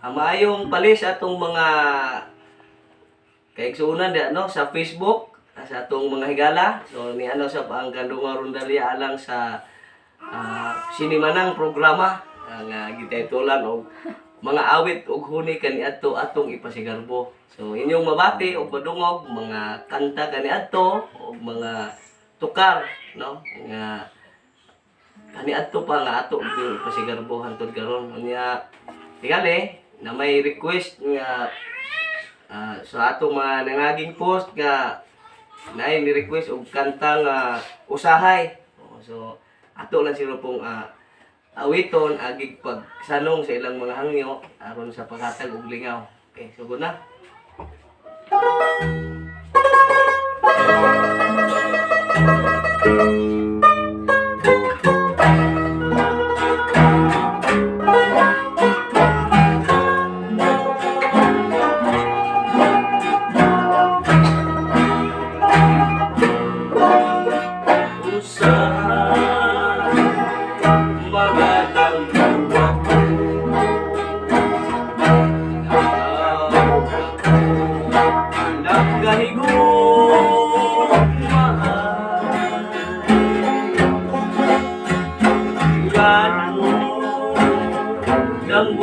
Maayong palis atong mga kaigsuunan di ano sa Facebook sa atong mga higala. So ni ano sa ang Kandungan Rondalia alang sa sinimanang programa nga gitaytulan og mga awit ug huni kaniadto atong ipasigarbo. So inyong mabati og madungog mga kanta kaniadto og mga tukar no nga kaniadto pa nga ato ipasigarbo hangtod karon. Unya tingali na may request nga sa atong mga nangaging post nga naay ni request og kanta nga usahay. So ato lang sila pong awiton agig pagsanong sa ilang mga hangyo aron sa paghatag og lingaw. Okay, sugod na. Ang